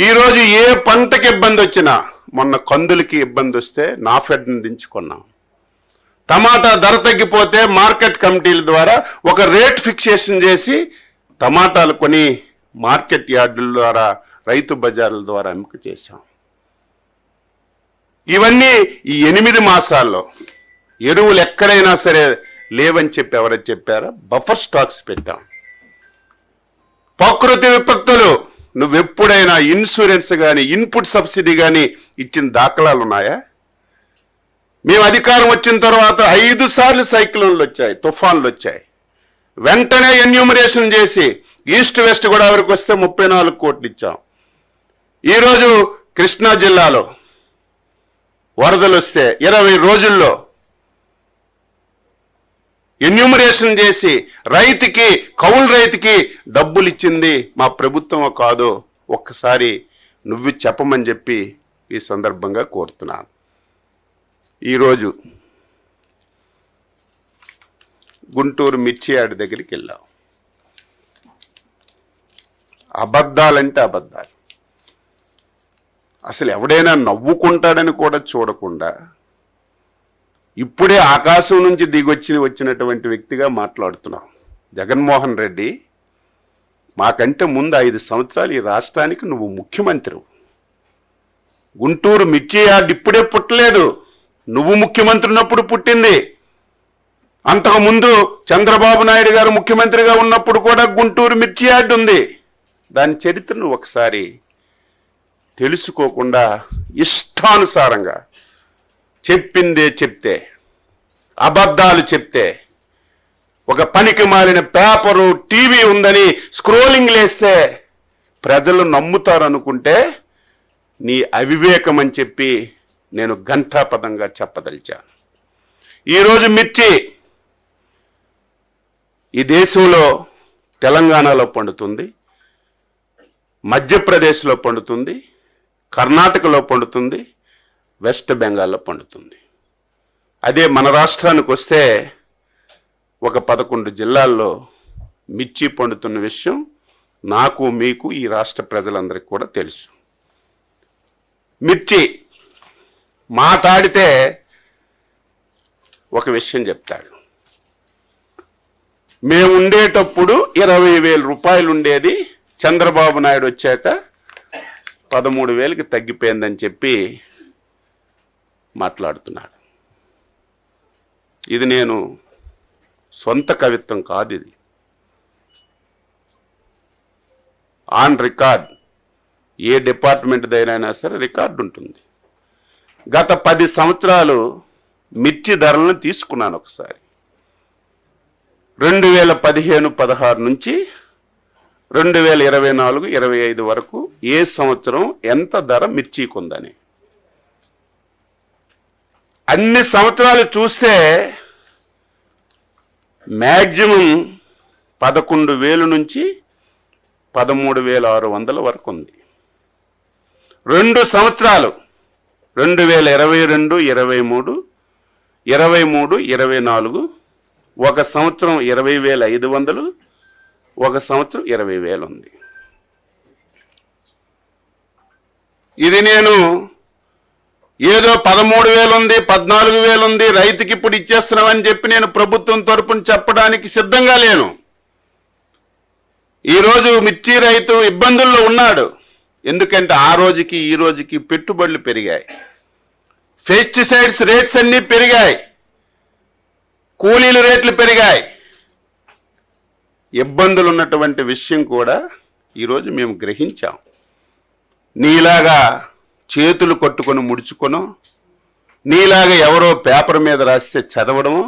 ఈరోజు ఏ పంటకి ఇబ్బంది వచ్చినా, మొన్న కందులకి ఇబ్బంది వస్తే నాఫెడ్ని దించుకున్నాం. టమాటా ధర తగ్గిపోతే మార్కెట్ కమిటీల ద్వారా ఒక రేట్ ఫిక్సేషన్ చేసి టమాటాలు కొని మార్కెట్ యార్డుల ద్వారా రైతు బజార్ల ద్వారా అమ్మక చేశాం. ఇవన్నీ ఈ 8 మాసాల్లో ఎరువులు ఎక్కడైనా సరే లేవని చెప్పి ఎవరైనా చెప్పారా? బఫర్ స్టాక్స్ పెట్టాం. ప్రకృతి విపత్తులు నువ్వెప్పుడైనా ఇన్సూరెన్స్ కానీ ఇన్పుట్ సబ్సిడీ కానీ ఇచ్చిన దాఖలాలు ఉన్నాయా? మేము అధికారం వచ్చిన తర్వాత 5 సార్లు సైక్లోన్లు వచ్చాయి, తుఫాన్లు వచ్చాయి. వెంటనే ఎన్యూమరేషన్ చేసి ఈస్ట్ వెస్ట్ గోదావరికి వస్తే 34 కోట్లు ఇచ్చాం. ఈరోజు కృష్ణా జిల్లాలో వరదలు వస్తే 20 రోజుల్లో ఎన్యూమరేషన్ చేసి రైతుకి, కౌలు రైతుకి డబ్బులు ఇచ్చింది మా ప్రభుత్వం కాదు, ఒక్కసారి నువ్వు చెప్పమని చెప్పి ఈ సందర్భంగా కోరుతున్నాను. ఈరోజు గుంటూరు మిర్చి యార్డ్ దగ్గరికి వెళ్ళాం. అబద్ధాలంటే అబద్ధాలు. అసలు ఎవడైనా నవ్వుకుంటాడని కూడా చూడకుండా ఇప్పుడే ఆకాశం నుంచి వచ్చినటువంటి వ్యక్తిగా మాట్లాడుతున్నాం. జగన్మోహన్ రెడ్డి, మాకంటే ముందు 5 సంవత్సరాలు ఈ రాష్ట్రానికి నువ్వు ముఖ్యమంత్రి. గుంటూరు మిర్చి యార్డ్ ఇప్పుడే పుట్టలేదు, నువ్వు ముఖ్యమంత్రి ఉన్నప్పుడు పుట్టింది. అంతకుముందు చంద్రబాబు నాయుడు గారు ముఖ్యమంత్రిగా ఉన్నప్పుడు కూడా గుంటూరు మిర్చి యార్డ్ ఉంది. దాని చరిత్రను ఒకసారి తెలుసుకోకుండా ఇష్టానుసారంగా చెప్పిందే చెప్తే, అబద్ధాలు చెప్తే, ఒక పనికి మాలిన పేపరు, టీవీ ఉందని స్క్రోలింగ్ లేస్తే ప్రజలు నమ్ముతారనుకుంటే నీ అవివేకం అని చెప్పి నేను ఘంటాపదంగా చెప్పదలిచాను. ఈరోజు మిర్చి ఈ దేశంలో తెలంగాణలో పండుతుంది, మధ్యప్రదేశ్లో పండుతుంది, కర్ణాటకలో పండుతుంది, వెస్ట్ బెంగాల్లో పండుతుంది. అదే మన రాష్ట్రానికి వస్తే ఒక 11 జిల్లాల్లో మిర్చి పండుతున్న విషయం నాకు, మీకు, ఈ రాష్ట్ర ప్రజలందరికీ కూడా తెలుసు. మిర్చి మాట్లాడితే ఒక విషయం చెప్తాడు. మేము ఉండేటప్పుడు 20,000 రూపాయలు ఉండేది, చంద్రబాబు నాయుడు వచ్చాక 13,000కి తగ్గిపోయిందని చెప్పి మాట్లాడుతున్నాడు. ఇది నేను సొంత కవిత్వం కాదు, ఇది ఆన్ రికార్డ్. ఏ డిపార్ట్మెంట్ దైనా సరే రికార్డు ఉంటుంది. గత 10 సంవత్సరాలు మిర్చి ధరలను తీసుకున్నాను ఒకసారి. 2015-16 నుంచి 2024-25 వరకు ఏ సంవత్సరం ఎంత ధర మిర్చికి ఉందని అన్ని సంవత్సరాలు చూస్తే మ్యాక్సిమం 11,000 నుంచి 13,600 వరకు ఉంది. 2 సంవత్సరాలు 2022, 23, 23, 24 ఒక సంవత్సరం 20,500, ఒక సంవత్సరం 20,000 ఉంది. ఇది నేను ఏదో 13,000 ఉంది, 14,000 ఉంది, రైతుకి ఇప్పుడు ఇచ్చేస్తున్నామని చెప్పి నేను ప్రభుత్వం తరపున చెప్పడానికి సిద్ధంగా లేను. ఈరోజు మిర్చి రైతు ఇబ్బందుల్లో ఉన్నాడు. ఎందుకంటే ఆ రోజుకి ఈ రోజుకి పెట్టుబడులు పెరిగాయి, పెస్టిసైడ్స్ రేట్స్ అన్నీ పెరిగాయి, కూలీల రేట్లు పెరిగాయి. ఇబ్బందులు ఉన్నటువంటి విషయం కూడా ఈరోజు మేము గ్రహించాం. నీలాగా చేతులు కొట్టుకొని ముడుచుకొనో, నీలాగా ఎవరో పేపర్ మీద రాస్తే చదవడమో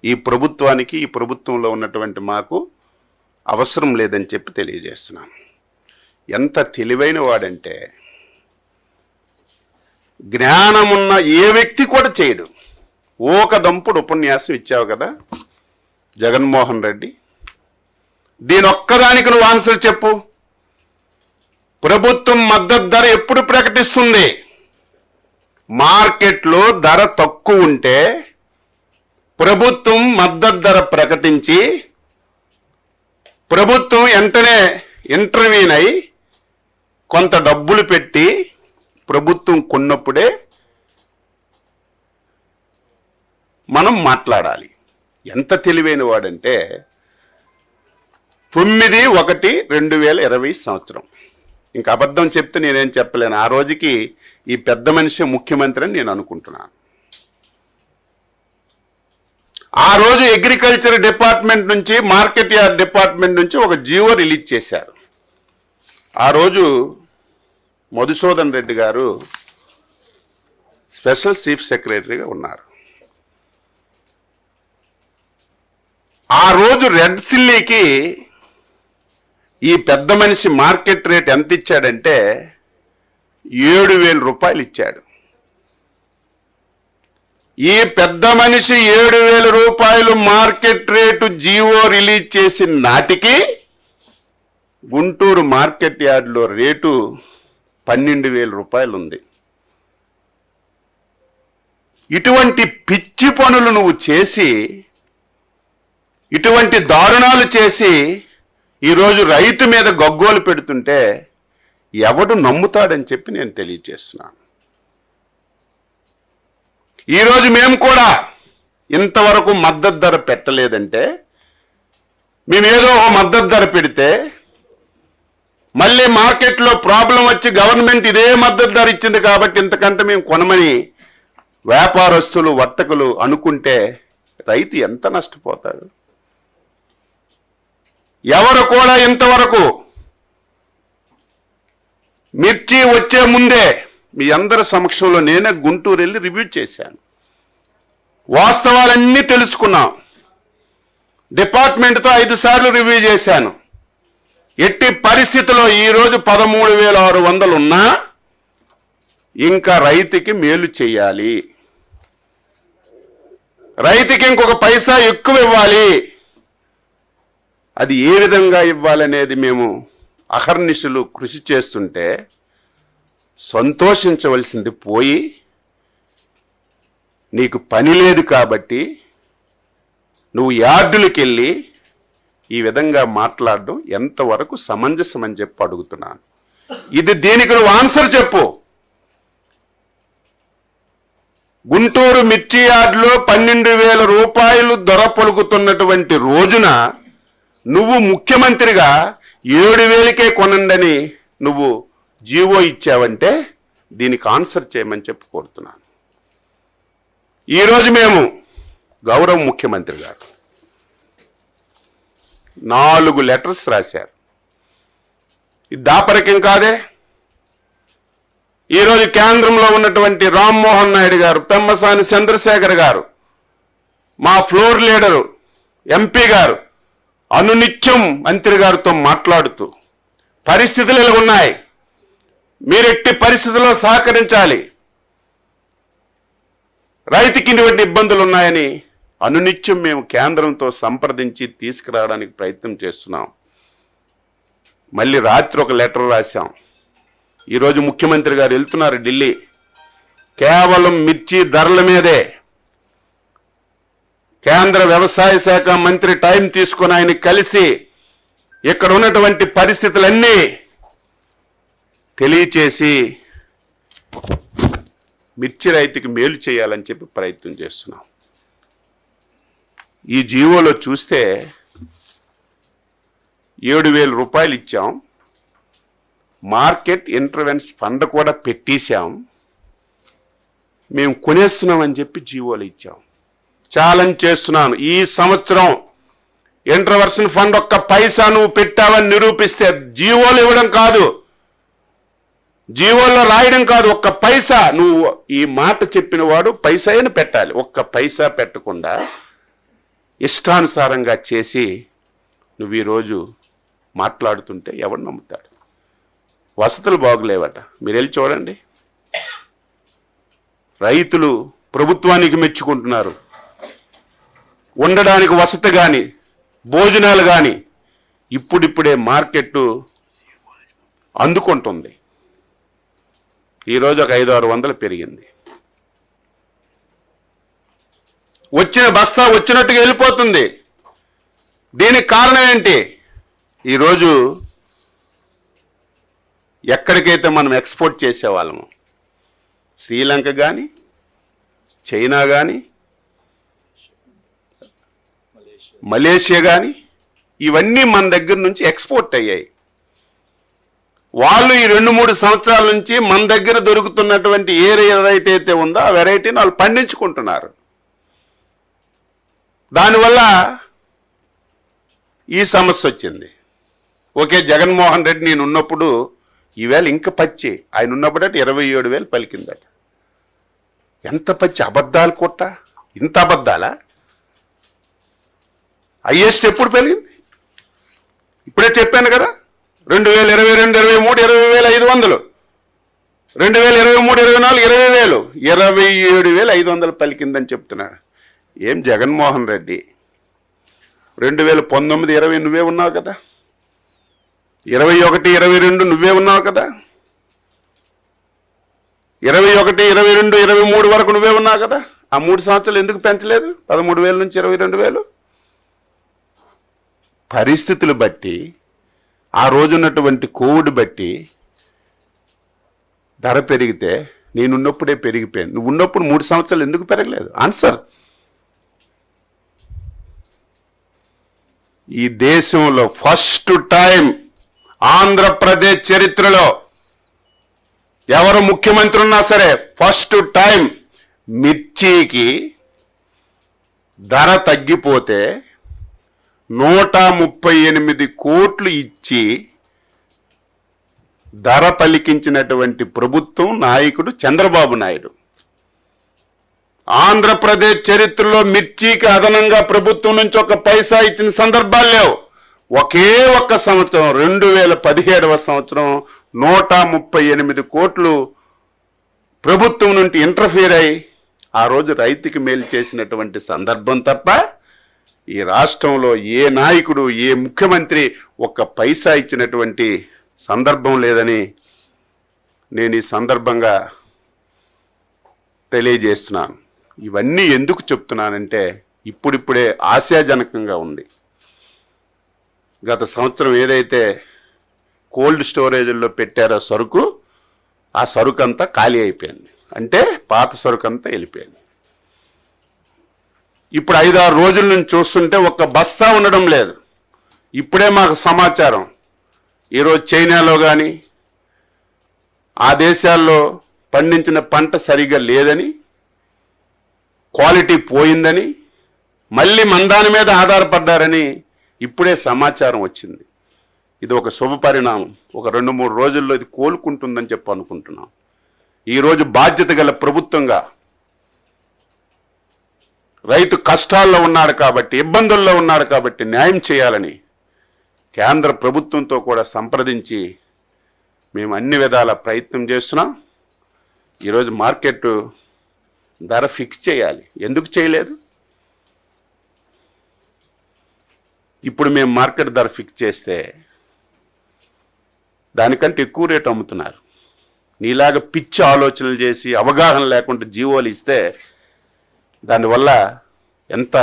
ఈ ప్రభుత్వానికి, ఈ ప్రభుత్వంలో ఉన్నటువంటి మాకు అవసరం లేదని చెప్పి తెలియజేస్తున్నాను. ఎంత తెలివైన వాడంటే జ్ఞానమున్న ఏ వ్యక్తి కూడా చేయడు. ఒక దంపుడు ఉపన్యాసం ఇచ్చావు కదా జగన్మోహన్ రెడ్డి, దీని ఒక్కదానికి నువ్వు ఆన్సర్ చెప్పు. ప్రభుత్వం మద్దతు ధర ఎప్పుడు ప్రకటిస్తుంది? మార్కెట్లో ధర తక్కువ ఉంటే ప్రభుత్వం మద్దతు ధర ప్రకటించి ప్రభుత్వం వెంటనే ఇంటర్వ్యూన్ అయి కొంత డబ్బులు పెట్టి ప్రభుత్వం కొన్నప్పుడే మనం మాట్లాడాలి. ఎంత తెలివైన వాడంటే 9/1/2020 సంవత్సరం. ఇంకా అబద్ధం చెప్తే నేనేం చెప్పలేను. ఆ రోజుకి ఈ పెద్ద మనిషి ముఖ్యమంత్రి అని నేను అనుకుంటున్నాను. ఆ రోజు అగ్రికల్చర్ డిపార్ట్మెంట్ నుంచి, మార్కెట్ యార్డ్ డిపార్ట్మెంట్ నుంచి ఒక జీవో రిలీజ్ చేశారు. ఆ రోజు మధుసూదన్ రెడ్డి గారు స్పెషల్ చీఫ్ సెక్రటరీగా ఉన్నారు. ఆ రోజు రెడ్ సిల్లీకి ఈ పెద్ద మనిషి మార్కెట్ రేట్ ఎంత ఇచ్చాడంటే 7,000 రూపాయలు ఇచ్చాడు. ఈ పెద్ద మనిషి 7,000 రూపాయలు మార్కెట్ రేటు జీవో రిలీజ్ చేసిన నాటికి గుంటూరు మార్కెట్ యార్డ్లో రేటు 12,000 రూపాయలు ఉంది. ఇటువంటి పిచ్చి పనులు నువ్వు చేసి, ఇటువంటి దారుణాలు చేసి ఈరోజు రైతు మీద గగ్గోలు పెడుతుంటే ఎవడు నమ్ముతాడని చెప్పి నేను తెలియజేస్తున్నాను. ఈరోజు మేము కూడా ఇంతవరకు మద్దతు ధర పెట్టలేదంటే, మేమేదో మద్దతు ధర పెడితే మళ్ళీ మార్కెట్లో ప్రాబ్లం వచ్చి గవర్నమెంట్ ఇదే మద్దతు ధర ఇచ్చింది కాబట్టి ఇంతకంటే మేము కొనమని వ్యాపారస్తులు, వర్తకులు అనుకుంటే రైతు ఎంత నష్టపోతాడు? ఎవరు కూడా ఇంతవరకు మిర్చి వచ్చే ముందే మీ అందరి సమక్షంలో నేనే గుంటూరు వెళ్ళి రివ్యూ చేశాను. వాస్తవాలన్నీ తెలుసుకున్నాం. డిపార్ట్మెంట్తో 5 సార్లు రివ్యూ చేశాను. ఎట్టి పరిస్థితిలో ఈరోజు 13,600 ఉన్నా ఇంకా రైతుకి మేలు చేయాలి, రైతుకి ఇంకొక పైసా ఎక్కువ ఇవ్వాలి. అది ఏ విధంగా ఇవ్వాలనేది మేము అహర్నిశలు కృషి చేస్తుంటే సంతోషించవలసింది పోయి, నీకు పని లేదు కాబట్టి నువ్వు యార్డులకు వెళ్ళి ఈ విధంగా మాట్లాడడం ఎంతవరకు సమంజసం అని చెప్పి అడుగుతున్నాను. దీనికి నువ్వు ఆన్సర్ చెప్పు. గుంటూరు మిర్చి యార్డులో 12,000 రూపాయలు ధర పలుకుతున్నటువంటి రోజున నువ్వు ముఖ్యమంత్రిగా 7,000కే కొనండని నువ్వు జీవో ఇచ్చావంటే దీనికి ఆన్సర్ చేయమని చెప్పి కోరుతున్నాను. ఈరోజు మేము గౌరవ ముఖ్యమంత్రి గారు 4 లెటర్స్ రాశారు. ఇది దాపరికం కాదే. ఈరోజు కేంద్రంలో ఉన్నటువంటి రామ్మోహన్ నాయుడు గారు, పెమ్మసాని చంద్రశేఖర్ గారు, మా ఫ్లోర్ లీడరు ఎంపీ గారు అనునిత్యం మంత్రి గారితో మాట్లాడుతూ పరిస్థితులు ఇలా ఉన్నాయి, మీరు ఎట్టి పరిస్థితుల్లో సహకరించాలి, రైతుకి ఇటువంటి ఇబ్బందులు ఉన్నాయని అనునిత్యం మేము కేంద్రంతో సంప్రదించి తీసుకురావడానికి ప్రయత్నం చేస్తున్నాం. మళ్ళీ రాత్రి ఒక లెటర్ రాశాం. ఈరోజు ముఖ్యమంత్రి గారు వెళ్తున్నారు ఢిల్లీ. కేవలం మిర్చి ధరల మీదే కేంద్ర వ్యవసాయ శాఖ మంత్రి టైం తీసుకొని ఆయన కలిసి ఇక్కడ ఉన్నటువంటి పరిస్థితులన్నీ తెలియచేసి మిర్చి రైతుకి మేలు చేయాలని చెప్పి ప్రయత్నం చేస్తున్నాం. ఈ జీవోలో చూస్తే 7,000 రూపాయలు ఇచ్చాం, మార్కెట్ ఇంటర్వెన్స్ ఫండ్ కూడా పెట్టేశాం, మేము కొనేస్తున్నామని చెప్పి జీవోలు ఇచ్చాం. ఛాలెంజ్ చేస్తున్నాను, ఈ సంవత్సరం ఇంటర్వర్షన్ ఫండ్ ఒక్క పైసా నువ్వు పెట్టావని నిరూపిస్తే, జీవోలు ఇవ్వడం కాదు, జీవోల్లో రాయడం కాదు, ఒక్క పైసా నువ్వు ఈ మాట చెప్పిన వాడు పైసాయని పెట్టాలి. ఒక్క పైసా పెట్టకుండా ఇష్టానుసారంగా చేసి నువ్వు ఈరోజు మాట్లాడుతుంటే ఎవడు నమ్ముతాడు? వసతులు బాగులేవట, మీరు వెళ్ళి చూడండి. రైతులు ప్రభుత్వానికి మెచ్చుకుంటున్నారు. ఉండడానికి వసతి కానీ, భోజనాలు కానీ ఇప్పుడిప్పుడే మార్కెట్ అందుకుంటుంది. ఈరోజు ఒక 500-600 పెరిగింది. వచ్చిన బస్తా వచ్చినట్టుగా వెళ్ళిపోతుంది. దీనికి కారణం ఏంటి? ఈరోజు ఎక్కడికైతే మనం ఎక్స్పోర్ట్ చేసేవాళ్ళము, శ్రీలంక కానీ, చైనా కానీ, మలేషియా కానీ, ఇవన్నీ మన దగ్గర నుంచి ఎక్స్పోర్ట్ అయ్యాయి. వాళ్ళు ఈ 2-3 సంవత్సరాల నుంచి మన దగ్గర దొరుకుతున్నటువంటి ఏ వెరైటీ అయితే ఉందో ఆ వెరైటీని వాళ్ళు పండించుకుంటున్నారు. దానివల్ల ఈ సమస్య వచ్చింది. ఓకే, జగన్మోహన్ రెడ్డి నేను ఉన్నప్పుడు ఈవేళ ఇంకా పచ్చి, ఆయన ఉన్నప్పుడట 27,000 పలికిందట. ఎంత పచ్చి అబద్ధాలు కొట్ట, ఇంత అబద్ధాలా? హైయెస్ట్ ఎప్పుడు పెరిగింది? ఇప్పుడే చెప్పాను కదా, 2022, 23, 20,500, 2023, 24, 20,000, 27,500 పలికిందని చెప్తున్నాడు. ఏం జగన్మోహన్ రెడ్డి 2019, 20 నువ్వే ఉన్నావు కదా, 21, 22 నువ్వే ఉన్నావు కదా, 21, 22, 23 వరకు నువ్వే ఉన్నావు కదా. ఆ 3 సంవత్సరాలు ఎందుకు పెంచలేదు? 13,000 నుంచి 22,000. పరిస్థితులు బట్టి, ఆ రోజున్నటువంటి కోవిడ్ బట్టి ధర పెరిగితే నేనున్నప్పుడే పెరిగిపోయింది. నువ్వు ఉన్నప్పుడు 3 సంవత్సరాలు ఎందుకు పెరగలేదు? ఆన్సర్. ఈ దేశంలో ఫస్ట్ టైం ఆంధ్రప్రదేశ్ చరిత్రలో ఎవరు ముఖ్యమంత్రి ఉన్నా సరే ఫస్ట్ టైం మిర్చికి ధర తగ్గిపోతే 138 కోట్లు ఇచ్చి ధర పలికించినటువంటి ప్రభుత్వం, నాయకుడు చంద్రబాబు నాయుడు. ఆంధ్రప్రదేశ్ చరిత్రలో మిర్చికి అదనంగా ప్రభుత్వం నుంచి 1 పైసా ఇచ్చిన సందర్భాలు లేవు. ఒకే ఒక్క సంవత్సరం 2017వ సంవత్సరం 138 కోట్లు ప్రభుత్వం నుండి ఇంటర్ఫీర్ అయి ఆ రోజు రైతుకి మేలు చేసినటువంటి సందర్భం తప్ప ఈ రాష్ట్రంలో ఏ నాయకుడు, ఏ ముఖ్యమంత్రి 1 పైసా ఇచ్చినటువంటి సందర్భం లేదని నేను ఈ సందర్భంగా తెలియజేస్తున్నాను. ఇవన్నీ ఎందుకు చెప్తున్నానంటే ఇప్పుడిప్పుడే ఆశాజనకంగా ఉంది. గత సంవత్సరం ఏదైతే కోల్డ్ స్టోరేజ్లో పెట్టారో సరుకు, ఆ సరుకు అంతా ఖాళీ అయిపోయింది. అంటే పాత సరుకు అంతా వెళ్ళిపోయింది. ఇప్పుడు 5-6 రోజుల నుంచి చూస్తుంటే 1 బస్తా ఉండడం లేదు. ఇప్పుడే మాకు సమాచారం, ఈరోజు చైనాలో కానీ ఆ దేశాల్లో పండించిన పంట సరిగా లేదని, క్వాలిటీ పోయిందని, మళ్ళీ మందాని మీద ఆధారపడ్డారని ఇప్పుడే సమాచారం వచ్చింది. ఇది ఒక శుభ పరిణామం. ఒక 2-3 రోజుల్లో ఇది కోలుకుంటుందని చెప్పి అనుకుంటున్నాం. ఈరోజు బాధ్యత గల ప్రభుత్వంగా రైతు కష్టాల్లో ఉన్నాడు కాబట్టి, ఇబ్బందుల్లో ఉన్నాడు కాబట్టి న్యాయం చేయాలని కేంద్ర ప్రభుత్వంతో కూడా సంప్రదించి మేము అన్ని విధాల ప్రయత్నం చేస్తున్నాం. ఈరోజు మార్కెట్ ధర ఫిక్స్ చేయాలి. ఎందుకు చేయలేదు? ఇప్పుడు మేము మార్కెట్ ధర ఫిక్స్ చేస్తే దానికంటే ఎక్కువ రేటు అమ్ముతున్నారు. నీలాగా పిచ్చి ఆలోచనలు చేసి అవగాహన లేకుండా జీవోలు ఇస్తే దానివల్ల ఎంత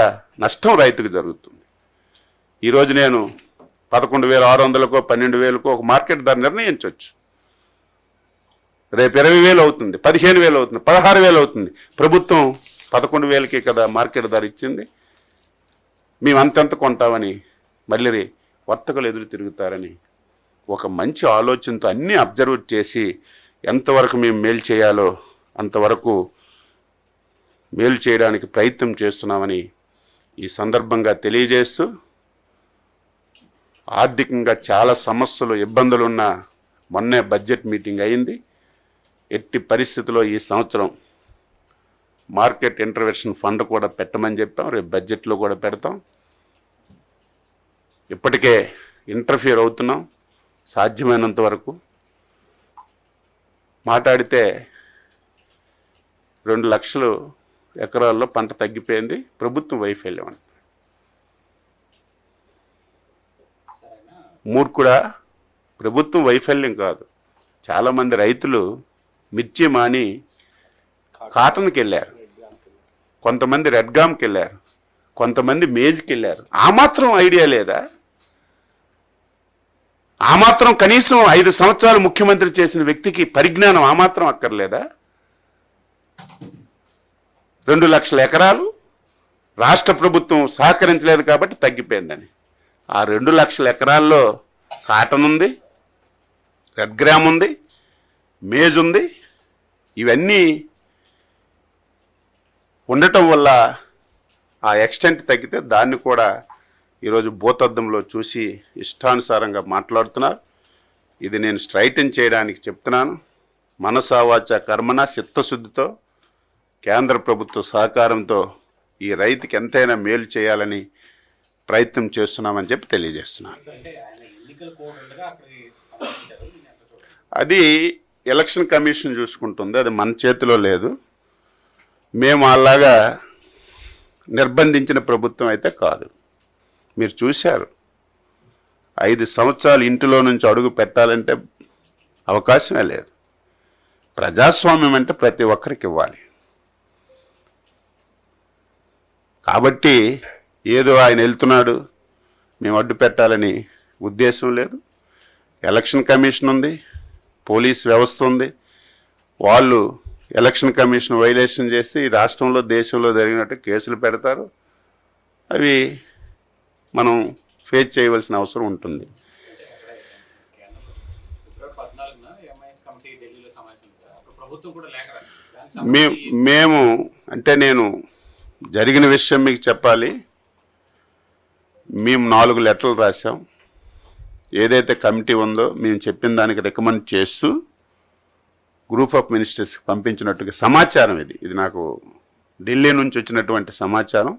నష్టం రైతుకు జరుగుతుంది. ఈరోజు నేను 11,600కో 12,000కో ఒక మార్కెట్ ధర నిర్ణయించవచ్చు. రేపు 20,000 అవుతుంది, 15,000 అవుతుంది, 16,000 అవుతుంది. ప్రభుత్వం 11,000కే కదా మార్కెట్ ధర ఇచ్చింది. మేము అంతెంత కొంటామని మళ్ళీ వర్తకులు ఎదురు తిరుగుతారని ఒక మంచి ఆలోచనతో అన్నీ అబ్జర్వ్ చేసి ఎంతవరకు మేము మేలు చేయాలో అంతవరకు మేలు చేయడానికి ప్రయత్నం చేస్తున్నామని ఈ సందర్భంగా తెలియజేస్తూ, ఆర్థికంగా చాలా సమస్యలు, ఇబ్బందులున్న మొన్నే బడ్జెట్ మీటింగ్ అయింది. ఎట్టి పరిస్థితుల్లో ఈ సంవత్సరం మార్కెట్ ఇంటర్వెన్షన్ ఫండ్ కూడా పెట్టమని చెప్పాం. రేపు బడ్జెట్లో కూడా పెడతాం. ఇప్పటికే ఇంటర్ఫియర్ అవుతున్నాం సాధ్యమైనంత వరకు. మాట్లాడితే 2 లక్షల ఎకరాల్లో పంట తగ్గిపోయింది, ప్రభుత్వం వైఫల్యం అంట. మూర్ఖుడా, ప్రభుత్వం వైఫల్యం కాదు. చాలామంది రైతులు మిర్చి మాని కాటన్కి వెళ్ళారు, కొంతమంది రెడ్గామ్కి వెళ్ళారు, కొంతమంది మేజ్కి వెళ్ళారు. ఆ మాత్రం ఐడియా లేదా? ఆ మాత్రం కనీసం 5 సంవత్సరాలు ముఖ్యమంత్రి చేసిన వ్యక్తికి పరిజ్ఞానం ఆ మాత్రం అక్కర్లేదా? 2 లక్షల ఎకరాలు రాష్ట్ర ప్రభుత్వం సహకరించలేదు కాబట్టి తగ్గిపోయిందని. ఆ 2 లక్షల ఎకరాల్లో కాటన్ ఉంది, రెడ్ గ్రామ్ ఉంది, మేజ్ ఉంది. ఇవన్నీ ఉండటం వల్ల ఆ ఎక్స్టెంట్ తగ్గితే దాన్ని కూడా ఈరోజు భూతద్దంలో చూసి ఇష్టానుసారంగా మాట్లాడుతున్నారు. ఇది నేను స్ట్రైటన్ చేయడానికి చెప్తున్నాను. మనసా వాచా కర్మణ చిత్తశుద్ధితో కేంద్ర ప్రభుత్వ సహకారంతో ఈ రైతుకి ఎంతైనా మేలు చేయాలని ప్రయత్నం చేస్తున్నామని చెప్పి తెలియజేస్తున్నాను. అది ఎలక్షన్ కమిషన్ చూసుకుంటుంది, అది మన చేతిలో లేదు. మేము అలాగా నిర్బంధించిన ప్రభుత్వం అయితే కాదు. మీరు చూశారు, 5 సంవత్సరాలు ఇంటిలో నుంచి అడుగు పెట్టాలంటే అవకాశమే లేదు. ప్రజాస్వామ్యం అంటే ప్రతి ఒక్కరికి ఇవ్వాలి. కాబట్టి ఏదో ఆయన వెళ్తున్నాడు మేము అడ్డు పెట్టాలని ఉద్దేశం లేదు. ఎలక్షన్ కమిషన్ ఉంది, పోలీస్ వ్యవస్థ ఉంది. వాళ్ళు ఎలక్షన్ కమిషన్ వైలేషన్ చేసి ఈ రాష్ట్రంలో దేశంలో జరిగినట్టు కేసులు పెడతారు. అవి మనం ఫేస్ చేయవలసిన అవసరం ఉంటుంది. మేము అంటే నేను జరిగిన విషయం మీకు చెప్పాలి. మేము 4 లెటర్లు రాసాం. ఏదైతే కమిటీ ఉందో మేము చెప్పిన దానికి రికమెండ్ చేస్తూ గ్రూప్ ఆఫ్ మినిస్టర్స్కి పంపించినట్టుగా సమాచారం. ఇది నాకు ఢిల్లీ నుంచి వచ్చినటువంటి సమాచారం.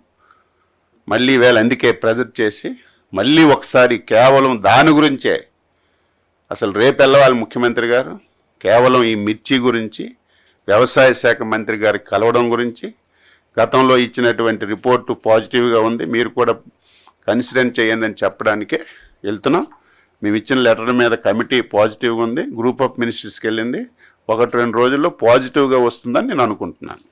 మళ్ళీ వేళ అందుకే ప్రెజర్ చేసి మళ్ళీ ఒకసారి కేవలం దాని గురించే, అసలు రేపు వెళ్ళవాలి ముఖ్యమంత్రి గారు, కేవలం ఈ మిర్చి గురించి వ్యవసాయ శాఖ మంత్రి గారికి కలవడం గురించి. గతంలో ఇచ్చినటువంటి రిపోర్టు పాజిటివ్గా ఉంది, మీరు కూడా కన్సిడర్ చేయండి అని చెప్పడానికే వెళ్తున్నాం. మేము ఇచ్చిన లెటర్ మీద కమిటీ పాజిటివ్గా ఉంది, గ్రూప్ ఆఫ్ మినిస్టర్స్కి వెళ్ళింది. 1-2 రోజుల్లో పాజిటివ్గా వస్తుందని నేను అనుకుంటున్నాను.